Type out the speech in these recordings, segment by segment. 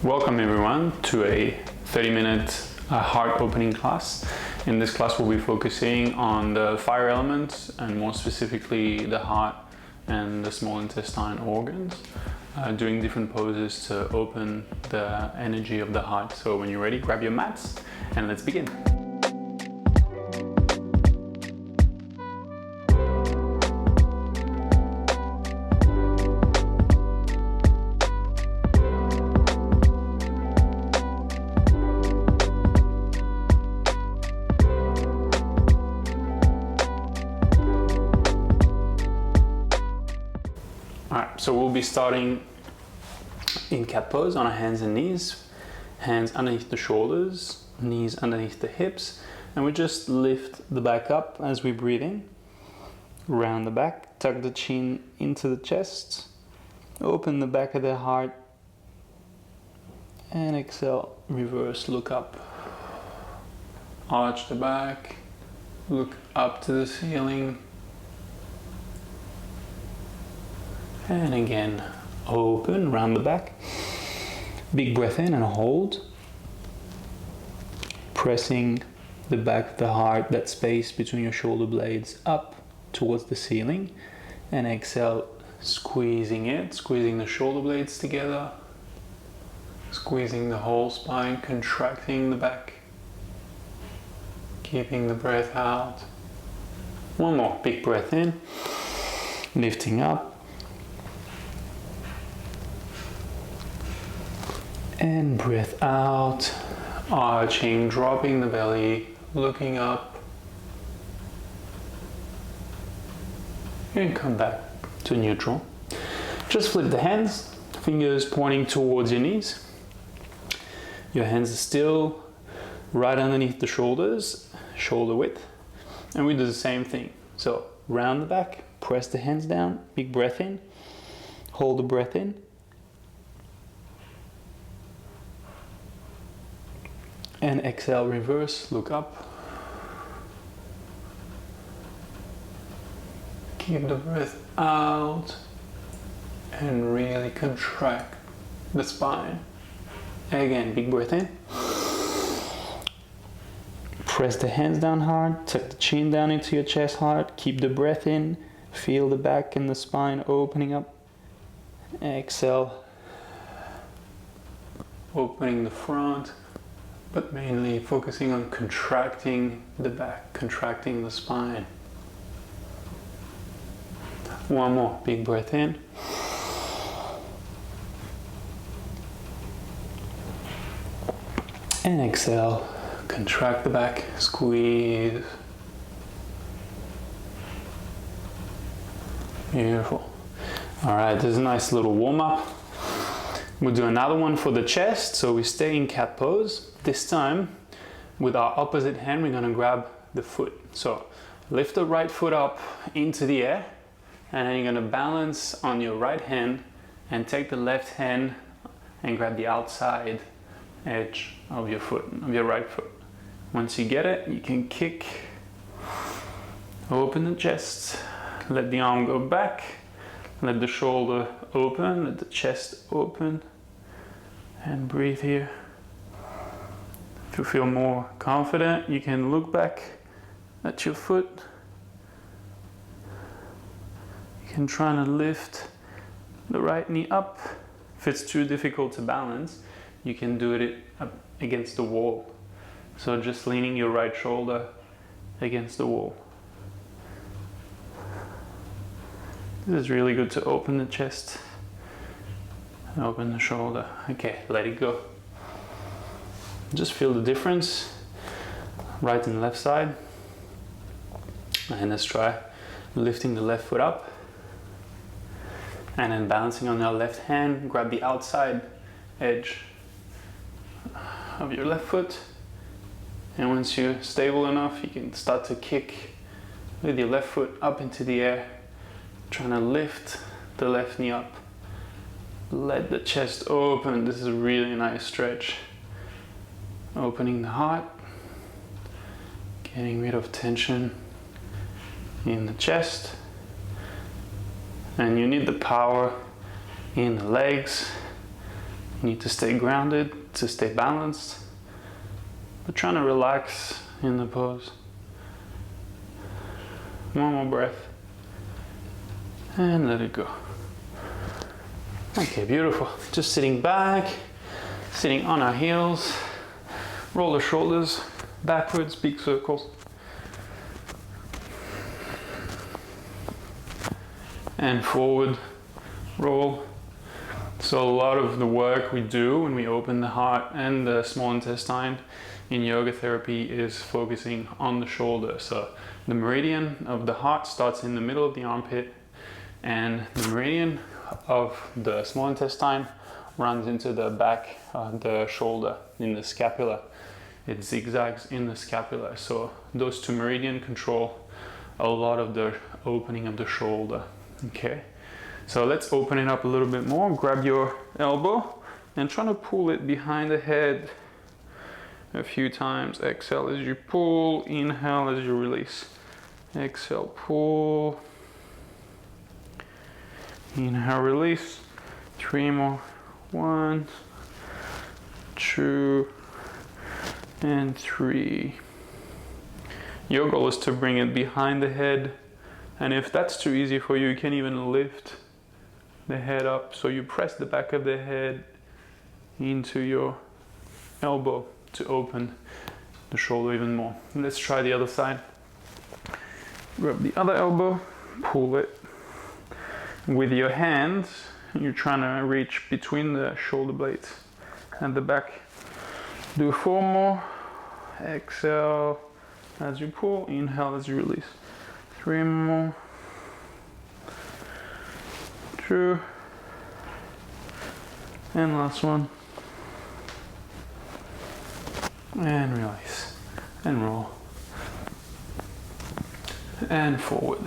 Welcome everyone to a 30-minute heart opening class. In this class we'll be focusing on the fire elements and more specifically the heart and the small intestine organs, doing different poses to open the energy of the heart. So when you're ready, grab your mats and let's begin. Alright, so we'll be starting in cat pose on our hands and knees, hands underneath the shoulders, knees underneath the hips, and we just lift the back up as we breathe in, round the back, tuck the chin into the chest, open the back of the heart, and exhale, reverse, look up, arch the back, look up to the ceiling. And again, open, round the back. Big breath in and hold. Pressing the back of the heart, that space between your shoulder blades, up towards the ceiling. And exhale, squeezing it, squeezing the shoulder blades together. Squeezing the whole spine, contracting the back. Keeping the breath out. One more, big breath in. Lifting up. And breath out, arching, dropping the belly, looking up. And come back to neutral. Just flip the hands, fingers pointing towards your knees. Your hands are still right underneath the shoulders, shoulder width. And we do the same thing. So round the back, press the hands down, big breath in, hold the breath in. And exhale, reverse, look up. Keep the breath out and really contract the spine. Again, big breath in. Press the hands down hard, tuck the chin down into your chest hard, keep the breath in, feel the back and the spine opening up. Exhale, opening the front, but mainly focusing on contracting the back, contracting the spine. One more, big breath in. And exhale, contract the back, squeeze. Beautiful. All right, this is a nice little warm up. We'll do another one for the chest, so we stay in cat pose. This time, with our opposite hand, we're gonna grab the foot. So lift the right foot up into the air, and then you're gonna balance on your right hand and take the left hand and grab the outside edge of your foot, of your right foot. Once you get it, you can kick, open the chest, let the arm go back, let the shoulder open, let the chest open, and breathe here. If you feel more confident, you can look back at your foot. You can try to lift the right knee up. If it's too difficult to balance, you can do it up against the wall. So just leaning your right shoulder against the wall. This is really good to open the chest and open the shoulder. Okay, let it go. Just feel the difference, right and left side. And let's try lifting the left foot up. And then balancing on your left hand, grab the outside edge of your left foot. And once you're stable enough, you can start to kick with your left foot up into the air, trying to lift the left knee up. Let the chest open. This is a really nice stretch. Opening the heart, getting rid of tension in the chest. And you need the power in the legs You need to stay grounded, to stay balanced, but trying to relax in the pose. One more breath. And let it go. Okay, beautiful. Just sitting back, sitting on our heels. Roll the shoulders backwards, big circles. And forward, roll. So a lot of the work we do when we open the heart and the small intestine in yoga therapy is focusing on the shoulder. So the meridian of the heart starts in the middle of the armpit, and the meridian of the small intestine runs into the back of the shoulder in the scapula. It zigzags in the scapula. So those two meridians control a lot of the opening of the shoulder. Okay, so let's open it up a little bit more. Grab your elbow and try to pull it behind the head a few times. Exhale as you pull, inhale as you release. Exhale, pull, inhale, release. 3 more. 1, 2, and 3. Your goal is to bring it behind the head, and if that's too easy for you, you can even lift the head up. So you press the back of the head into your elbow to open the shoulder even more. Let's try the other side. Grab the other elbow, pull it. With your hands, you're trying to reach between the shoulder blades and the back. Do 4 more. Exhale as you pull, inhale as you release. 3 more. 2. And last one. And release. And roll. And forward.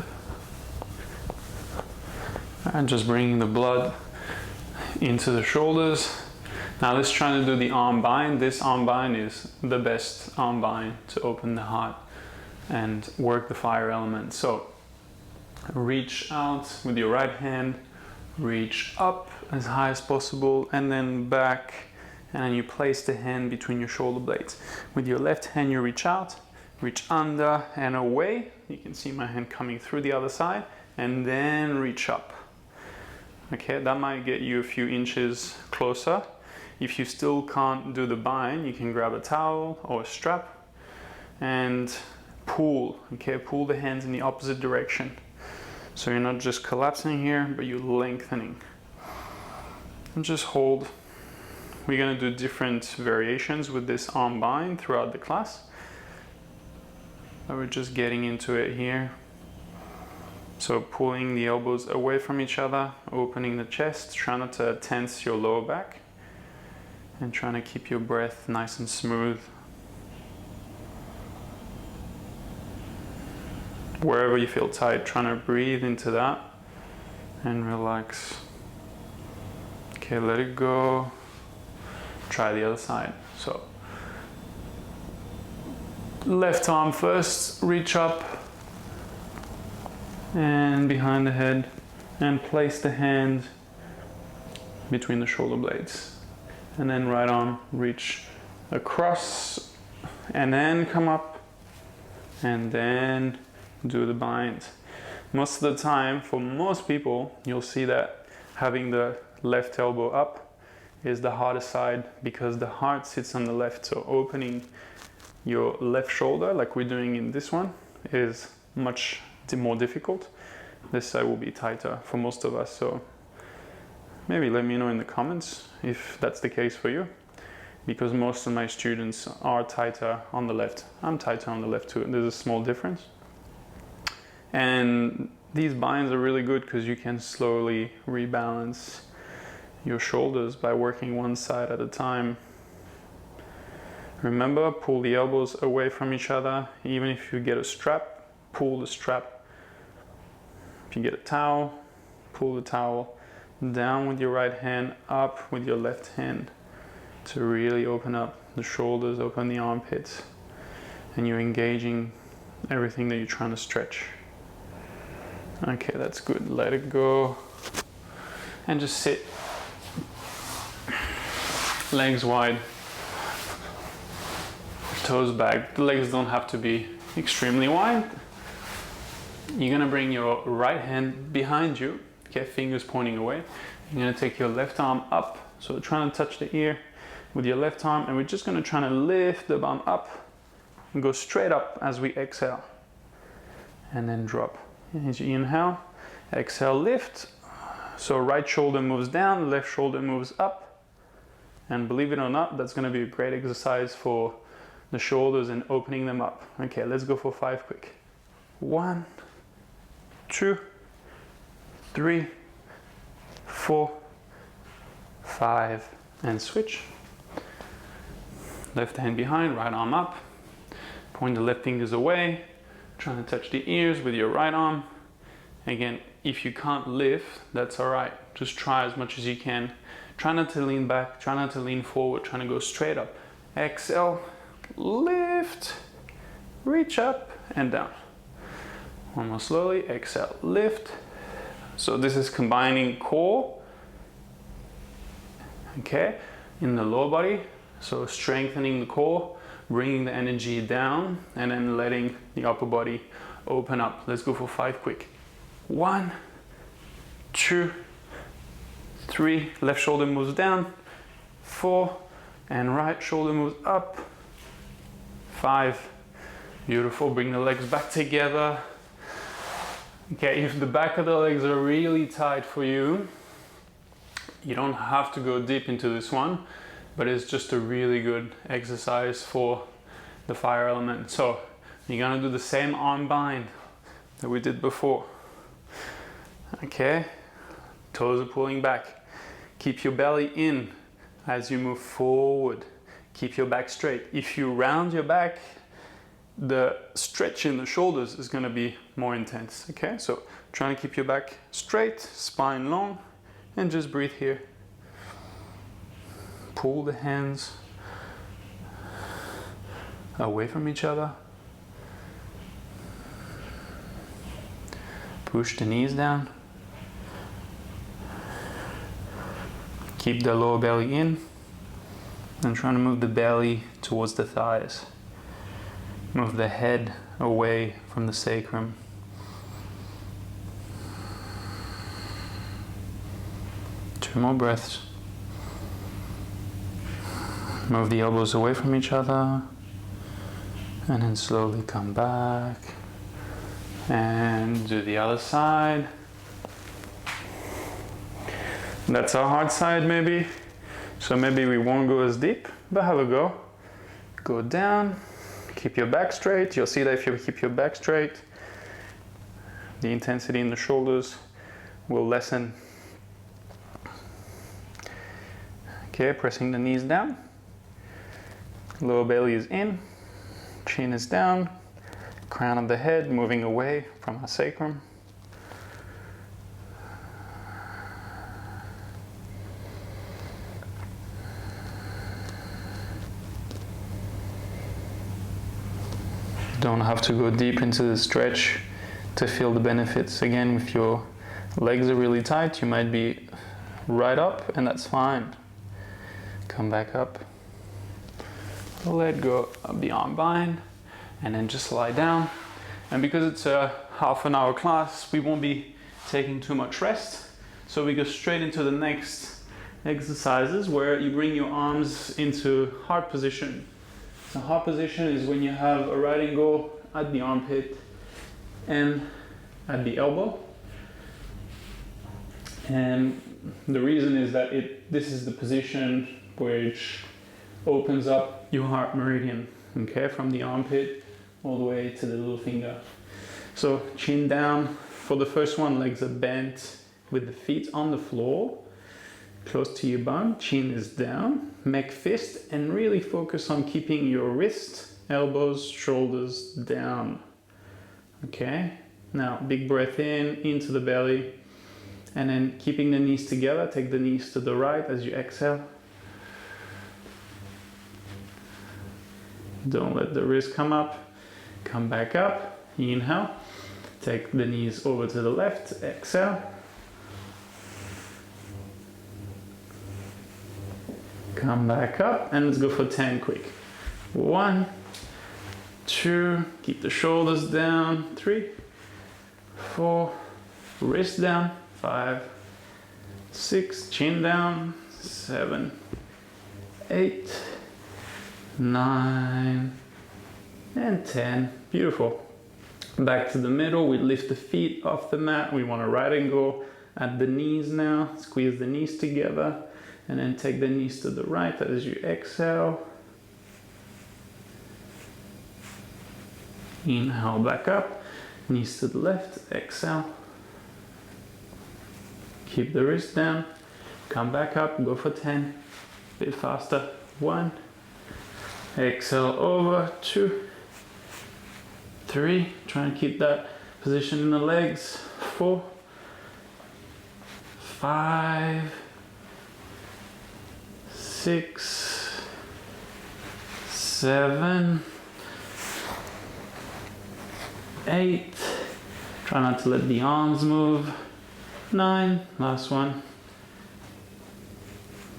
And just bringing the blood into the shoulders. Now let's try to do the arm bind. This arm bind is the best arm bind to open the heart and work the fire element. So reach out with your right hand, reach up as high as possible, and then back, and then you place the hand between your shoulder blades. With your left hand you reach out, reach under and away. You can see my hand coming through the other side, and then reach up. Okay, that might get you a few inches closer. If you still can't do the bind, you can grab a towel or a strap and pull. Okay, pull the hands in the opposite direction. So you're not just collapsing here, but you're lengthening. And just hold. We're going to do different variations with this arm bind throughout the class. But we're just getting into it here. So pulling the elbows away from each other, opening the chest, try not to tense your lower back, and trying to keep your breath nice and smooth. Wherever you feel tight, trying to breathe into that and relax. Okay, let it go. Try the other side. So left arm first, reach up and behind the head, and place the hand between the shoulder blades. And then right arm, reach across, and then come up, and then do the bind. Most of the time, for most people, you'll see that having the left elbow up is the hardest side, because the heart sits on the left. So opening your left shoulder, like we're doing in this one, is much more difficult. This side will be tighter for most of us. So maybe let me know in the comments if that's the case for you, because most of my students are tighter on the left. I'm tighter on the left too. There's a small difference. And these binds are really good because you can slowly rebalance your shoulders by working one side at a time. Remember, pull the elbows away from each other. Even if you get a strap, pull the strap. If you get a towel, pull the towel. Down with your right hand, up with your left hand, to really open up the shoulders, open the armpits, and you're engaging everything that you're trying to stretch. Okay, that's good. Let it go and just sit. legs wide, toes back. The legs don't have to be extremely wide. You're gonna bring your right hand behind you, okay, fingers pointing away. You're gonna take your left arm up, so trying to touch the ear with your left arm, and we're just gonna try to lift the bum up and go straight up as we exhale. And then drop. As you inhale, exhale, lift. So right shoulder moves down, left shoulder moves up. And believe it or not, that's gonna be a great exercise for the shoulders and opening them up. Okay, let's go for 5 quick. 1, 2, 3, 4, 5, and switch. Left hand behind, right arm up. Point the left fingers away. Trying to touch the ears with your right arm. Again, if you can't lift, that's all right. Just try as much as you can. Try not to lean back, try not to lean forward, trying to go straight up. Exhale, lift, reach up and down. One more slowly, exhale, lift. So this is combining core, okay, in the lower body. So strengthening the core, bringing the energy down, and then letting the upper body open up. Let's go for 5 quick. 1, 2, 3, left shoulder moves down, 4, and right shoulder moves up, 5. Beautiful, bring the legs back together. Okay, if the back of the legs are really tight for you, you don't have to go deep into this one, but it's just a really good exercise for the fire element. So you're gonna do the same arm bind that we did before. Okay, toes are pulling back. Keep your belly in as you move forward. Keep your back straight. If you round your back, the stretch in the shoulders is gonna be more intense, okay? So trying to keep your back straight, spine long, and just breathe here. Pull the hands away from each other. Push the knees down. Keep the lower belly in, and trying to move the belly towards the thighs. Move the head away from the sacrum. Two more breaths. Move the elbows away from each other, and then slowly come back. And do the other side. That's our hard side maybe. So maybe we won't go as deep, but have a go. Go down, keep your back straight. You'll see that if you keep your back straight, the intensity in the shoulders will lessen. Okay, pressing the knees down. Lower belly is in, chin is down, crown of the head moving away from our sacrum. Don't have to go deep into the stretch to feel the benefits. Again, if your legs are really tight, you might be right up, and that's fine. Come back up. Let go of the arm bind, and then just lie down. And because it's a half an hour class, we won't be taking too much rest. So we go straight into the next exercises where you bring your arms into heart position. The heart position is when you have a right angle at the armpit and at the elbow. And the reason is that this is the position which opens up your heart meridian, okay, from the armpit all the way to the little finger. So chin down. For the first one, legs are bent with the feet on the floor, close to your bum, chin is down, make fist, and really focus on keeping your wrist, elbows, shoulders down. Okay, now big breath in, into the belly, and then keeping the knees together, take the knees to the right as you exhale. Don't let the wrist come up, come back up, inhale, take the knees over to the left, exhale. Come back up and let's go for 10 quick. 1, 2, keep the shoulders down. 3, 4, wrist down. 5, 6, chin down. 7, 8, 9, and 10. Beautiful. Back to the middle. We lift the feet off the mat. We want a right angle at the knees now. Squeeze the knees together and then take the knees to the right as you exhale. Inhale back up. Knees to the left. Exhale. Keep the wrist down. Come back up. Go for 10. A bit faster. 1. Exhale over. 2. 3, try and keep that position in the legs. 4, 5, 6, 7, 8. Try not to let the arms move. 9, last one.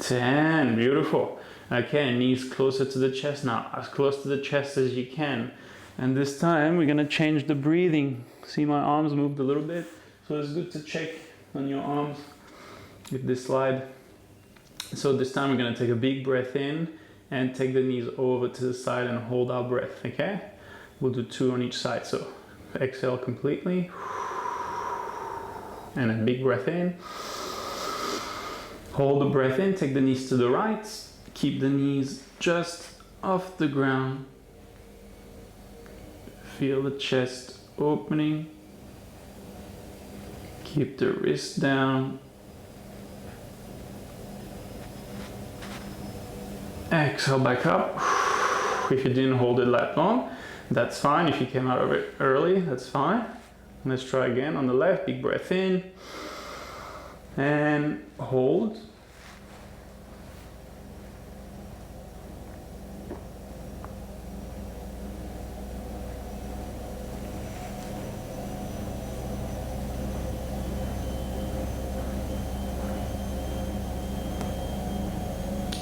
10, beautiful. Okay, knees closer to the chest now, as close to the chest as you can. And this time we're gonna change the breathing. See, my arms moved a little bit, so it's good to check on your arms with this slide. So this time we're gonna take a big breath in and take the knees over to the side and hold our breath, okay? We'll do 2 on each side. So exhale completely. And a big breath in. Hold the breath in, take the knees to the right. Keep the knees just off the ground. Feel the chest opening. Keep the wrist down. Exhale back up. If you didn't hold it that long, that's fine. If you came out of it early, that's fine. Let's try again on the left. Big breath in. And hold.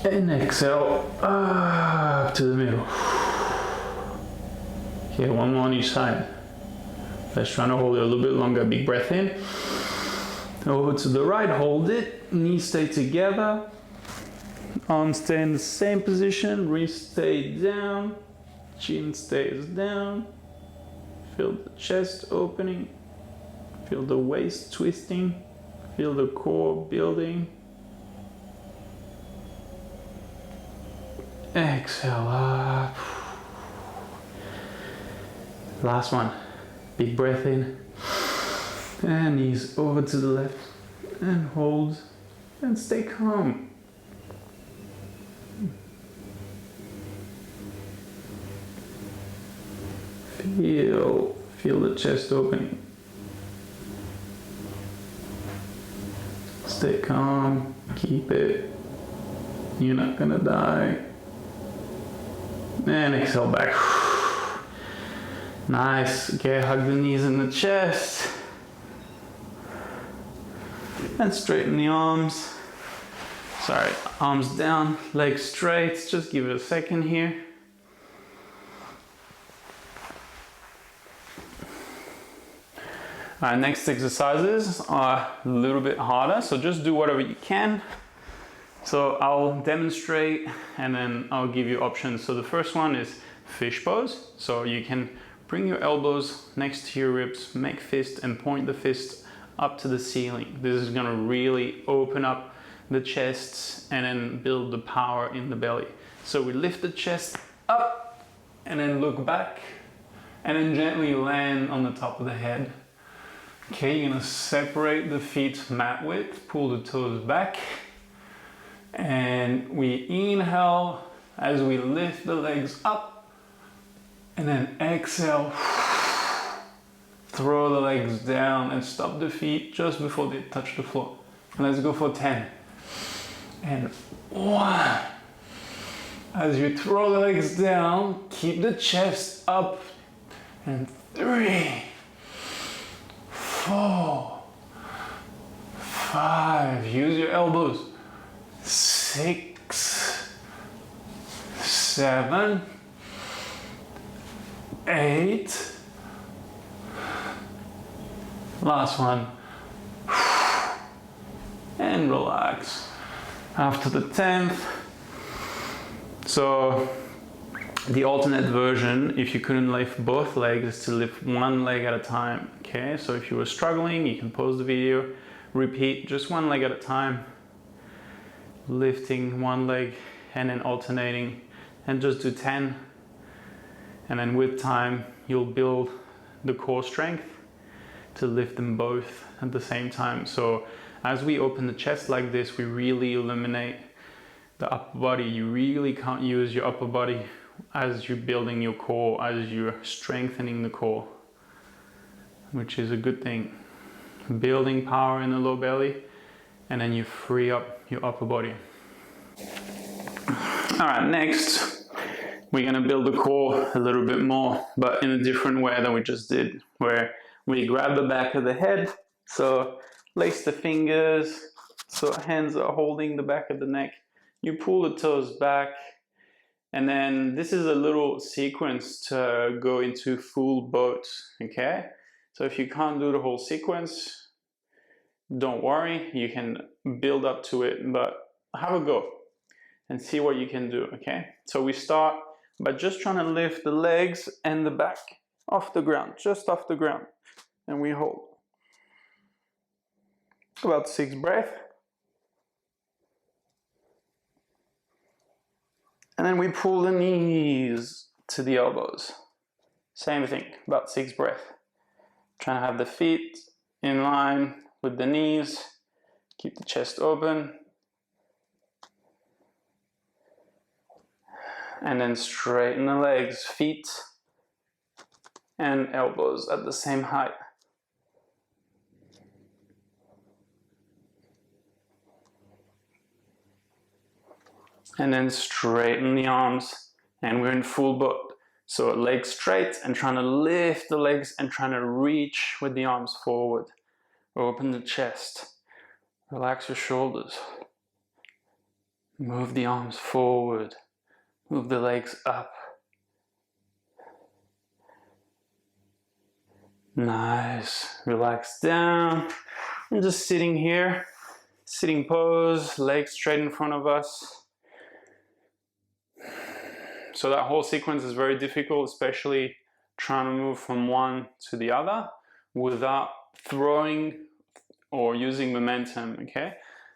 And exhale up to the middle. Okay, one more on each side. Let's try to hold it a little bit longer. Big breath in. Over to the right, hold it. Knees stay together. Arms stay in the same position. Wrist stay down. Chin stays down. Feel the chest opening. Feel the waist twisting. Feel the core building. Exhale up. Last one. Big breath in. And knees over to the left. And hold. And stay calm. Feel the chest opening. Stay calm. Keep it. You're not gonna die. And exhale back. Nice. Okay, hug the knees in the chest. And straighten the arms. Sorry, arms down, legs straight. Just give it a second here. Our next exercises are a little bit harder, so just do whatever you can. So I'll demonstrate and then I'll give you options. So the first one is fish pose. So you can bring your elbows next to your ribs, make fist and point the fist up to the ceiling. This is gonna really open up the chest and then build the power in the belly. So we lift the chest up and then look back and then gently land on the top of the head. Okay, you're gonna separate the feet mat width, pull the toes back. And we inhale as we lift the legs up and then exhale, throw the legs down and stop the feet just before they touch the floor. Let's go for 10. And 1. As you throw the legs down, keep the chest up. And 3, 4, 5. Use your elbows. 6, 7, 8. Last one. And relax. After the 10th. So the alternate version, if you couldn't lift both legs, is to lift one leg at a time. Okay, so if you were struggling, you can pause the video, repeat just one leg at a time, lifting one leg and then alternating, and just do 10. And then with time, you'll build the core strength to lift them both at the same time. So as we open the chest like this, we really eliminate the upper body. You really can't use your upper body as you're building your core, as you're strengthening the core, which is a good thing. Building power in the low belly, and then you free up your upper body. All right, next, we're gonna build the core a little bit more, but in a different way than we just did, where we grab the back of the head, so lace the fingers, so hands are holding the back of the neck. You pull the toes back, and then this is a little sequence to go into full boat, okay? So if you can't do the whole sequence, don't worry, you can build up to it, but have a go and see what you can do, okay? So we start by just trying to lift the legs and the back off the ground, just off the ground, and we hold. About 6 breaths. And then we pull the knees to the elbows. Same thing, about 6 breaths. Trying to have the feet in line with the knees. Keep the chest open. And then straighten the legs, feet and elbows at the same height. And then straighten the arms, and we're in full boat. So legs straight and trying to lift the legs and trying to reach with the arms forward. Open the chest, relax your shoulders. Move the arms forward, move the legs up. Nice, relax down. And just sitting here, sitting pose, legs straight in front of us. So that whole sequence is very difficult, especially trying to move from one to the other without throwing or using momentum, okay?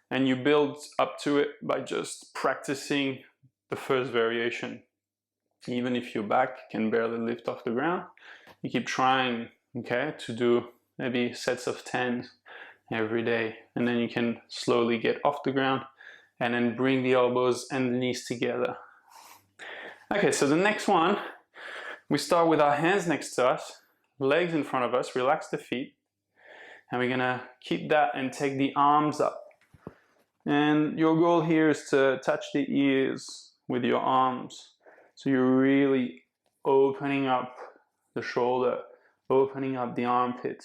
And you build up to it by just practicing the first variation. Even if your back can barely lift off the ground, you keep trying, okay, to do maybe sets of 10 every day. And then you can slowly get off the ground and then bring the elbows and the knees together. Okay, so the next one, we start with our hands next to us, legs in front of us, relax the feet, and we're gonna keep that and take the arms up. And your goal here is to touch the ears with your arms. So you're really opening up the shoulder, opening up the armpit.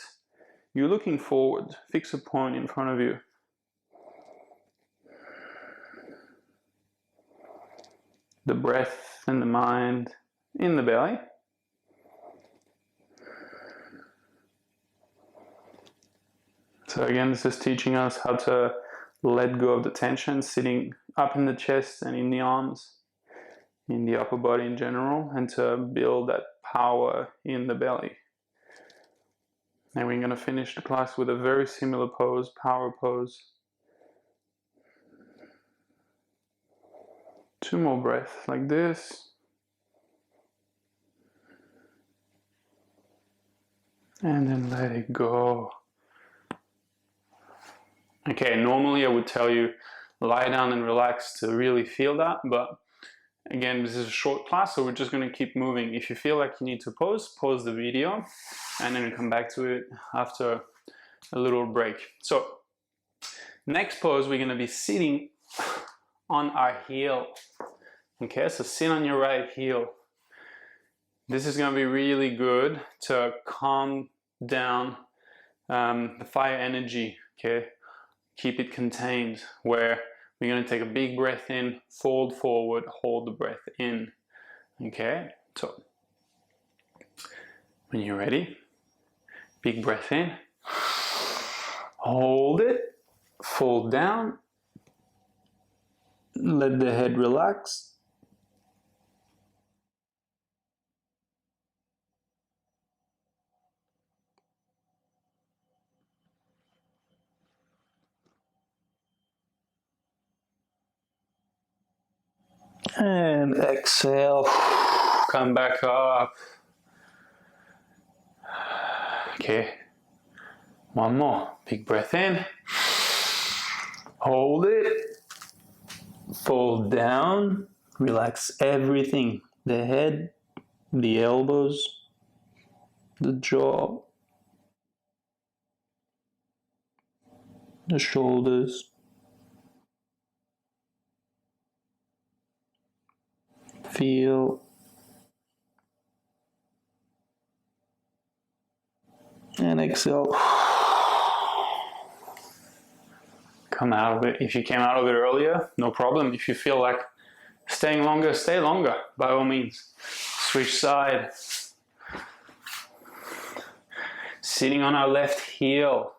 You're looking forward, fix a point in front of you. The breath and the mind in the belly. So again, this is teaching us how to let go of the tension sitting up in the chest and in the arms, in the upper body in general, and to build that power in the belly. And we're going to finish the class with a very similar pose, power pose. 2 more breaths like this. And then let it go. Okay, normally I would tell you lie down and relax to really feel that, but again, this is a short class, so we're just going to keep moving. If you feel like you need to pause the video, and then come back to it after a little break. So, next pose, we're going to be sitting on our heel. Okay, so sit on your right heel. This is going to be really good to calm down the fire energy, okay? Keep it contained, where we're going to take a big breath in, fold forward, hold the breath in. Okay, so when you're ready, big breath in, hold it, fold down, let the head relax. And exhale, come back up. Okay, one more, big breath in, hold it, fold down, relax everything, the head, the elbows, the jaw, the shoulders. Feel and exhale. Come out of it. If you came out of it earlier, no problem. If you feel like staying longer, stay longer, by all means. Switch side. Sitting on our left heel.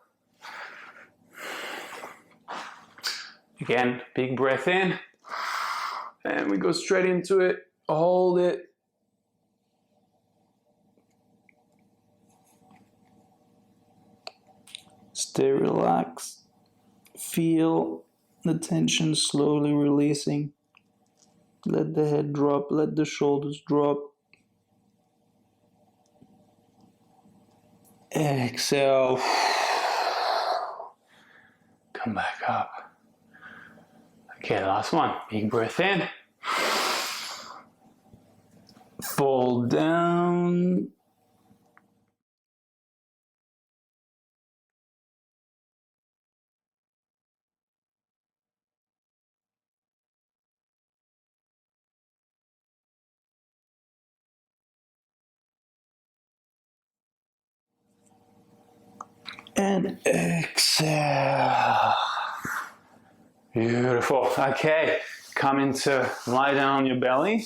Again, big breath in. And we go straight into it. Hold it. Stay relaxed. Feel the tension slowly releasing. Let the head drop, let the shoulders drop. Exhale. Come back up. Okay, last one. Big breath in. Fold down. And exhale. Beautiful. Okay, come into lie down on your belly.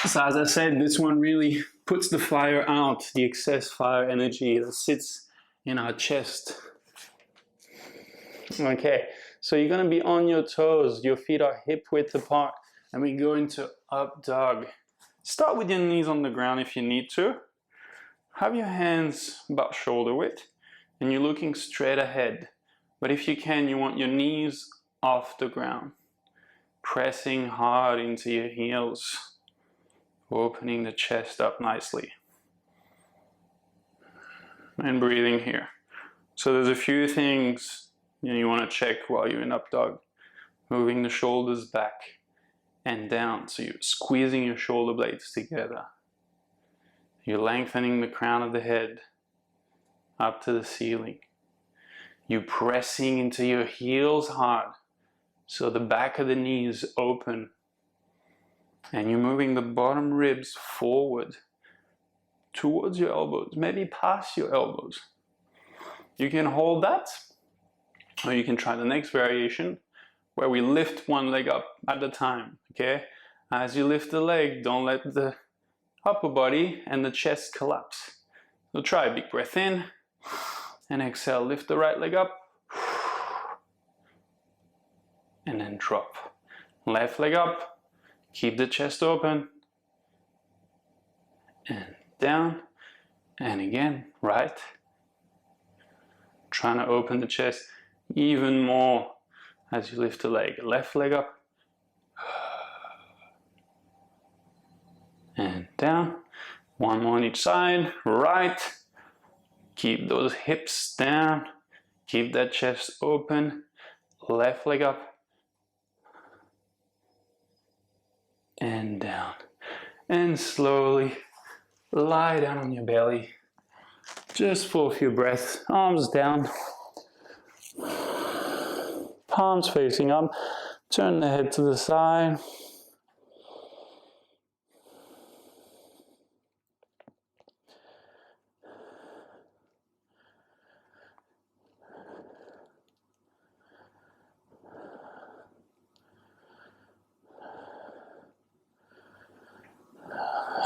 So as I said, this one really puts the fire out, the excess fire energy that sits in our chest. Okay, so you're going to be on your toes, your feet are hip width apart, and we go into up dog. Start with your knees on the ground if you need to. Have your hands about shoulder width, and you're looking straight ahead. But if you can, you want your knees off the ground, pressing hard into your heels, opening the chest up nicely, and breathing here. So there's a few things you want to check while you're in up dog. Moving the shoulders back and down, so you're squeezing your shoulder blades together. You're lengthening the crown of the head up to the ceiling. You're pressing into your heels hard, so the back of the knees open. And you're moving the bottom ribs forward towards your elbows, maybe past your elbows. You can hold that, or you can try the next variation where we lift one leg up at a time, okay? As you lift the leg, don't let the upper body and the chest collapse. So try a big breath in and exhale, lift the right leg up and then drop. Left leg up, keep the chest open and down, and again, right. Trying to open the chest even more as you lift the leg. Left leg up and down. One more on each side. Right. Keep those hips down. Keep that chest open. Left leg up and down. And slowly lie down on your belly. Just for a few breaths. Arms down. Palms facing up. Turn the head to the side.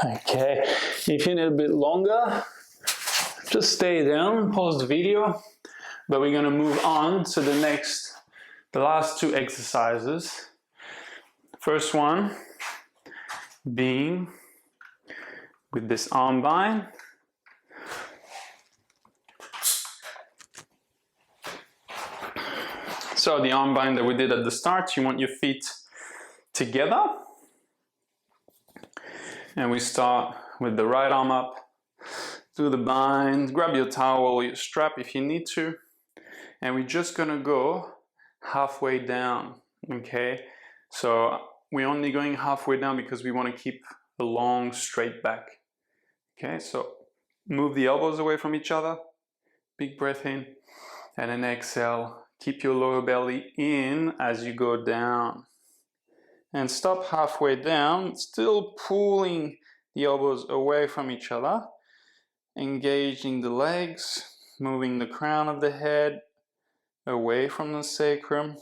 Okay, if you need a bit longer, just stay down, pause the video, but we're gonna move on to the last two exercises. First one being with this arm bind. So the arm bind that we did at the start, you want your feet together. And we start with the right arm up, do the bind, grab your towel or your strap if you need to. And we're just gonna go halfway down, okay? So we're only going halfway down because we wanna keep a long straight back. Okay, so move the elbows away from each other, big breath in, and then exhale. Keep your lower belly in as you go down. And stop halfway down, still pulling the elbows away from each other, engaging the legs, moving the crown of the head away from the sacrum.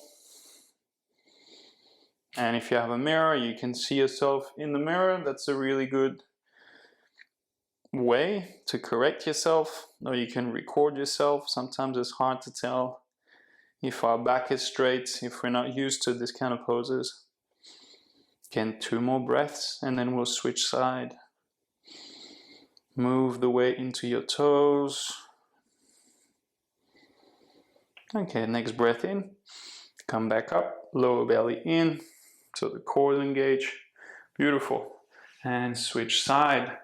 And if you have a mirror, you can see yourself in the mirror. That's a really good way to correct yourself, or you can record yourself. Sometimes it's hard to tell if our back is straight, if we're not used to this kind of poses. Again, 2 more breaths and then we'll switch side. Move the weight into your toes. Okay, next breath in. Come back up, lower belly in, so the core engage. Beautiful. And switch side.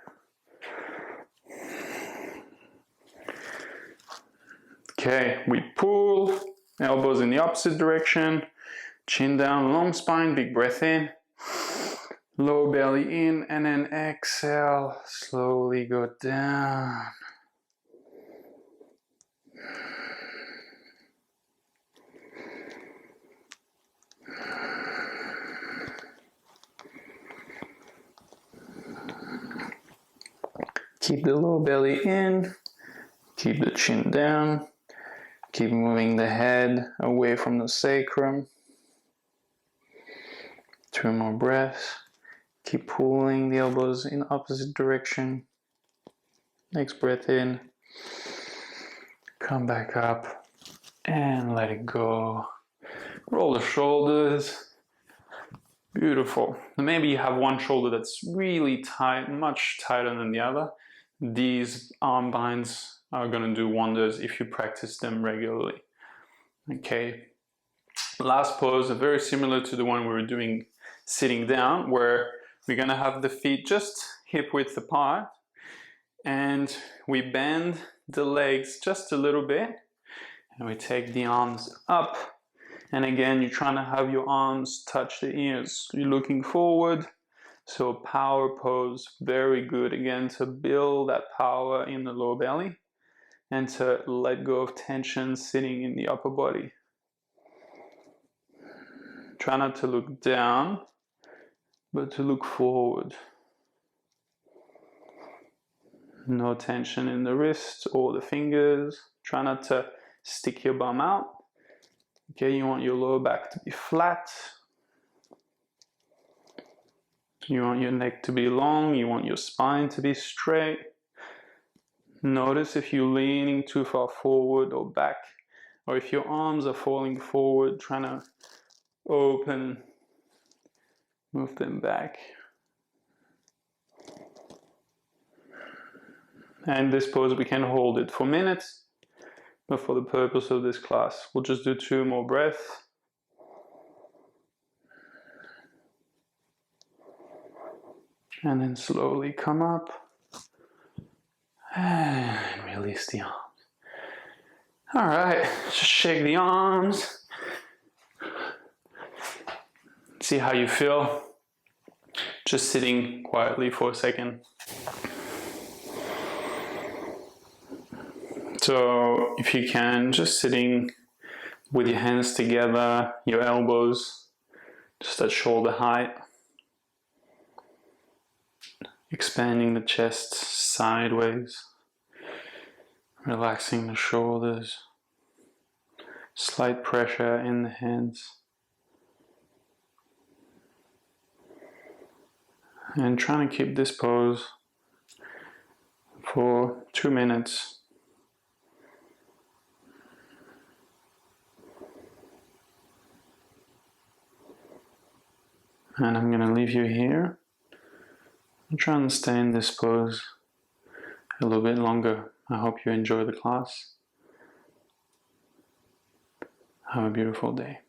Okay, we pull, elbows in the opposite direction, chin down, long spine, big breath in, lower belly in, and then exhale, slowly go down. Keep the lower belly in, keep the chin down. Keep moving the head away from the sacrum. 2 more breaths. Keep pulling the elbows in opposite direction. Next breath in. Come back up and let it go. Roll the shoulders. Beautiful. Maybe you have one shoulder that's really tight, much tighter than the other. These arm binds are going to do wonders if you practice them regularly. Okay, last pose, very similar to the one we were doing sitting down, where we're going to have the feet just hip width apart and we bend the legs just a little bit and we take the arms up, and again you're trying to have your arms touch the ears. You're looking forward. So power pose, very good again to build that power in the lower belly and to let go of tension sitting in the upper body. Try not to look down, but to look forward. No tension in the wrists or the fingers. Try not to stick your bum out. Okay, you want your lower back to be flat. You want your neck to be long. You want your spine to be straight. Notice if you're leaning too far forward or back, or if your arms are falling forward, trying to open, move them back. And this pose, we can hold it for minutes, but for the purpose of this class, we'll just do 2 more breaths. And then slowly come up and release the arms. All right, just shake the arms. See how you feel. Just sitting quietly for a second. So if you can, just sitting with your hands together, your elbows just at shoulder height. Expanding the chest sideways, relaxing the shoulders, slight pressure in the hands. And trying to keep this pose for 2 minutes. And I'm going to leave you here. I'm trying to stay in this pose a little bit longer. I hope you enjoy the class. Have a beautiful day.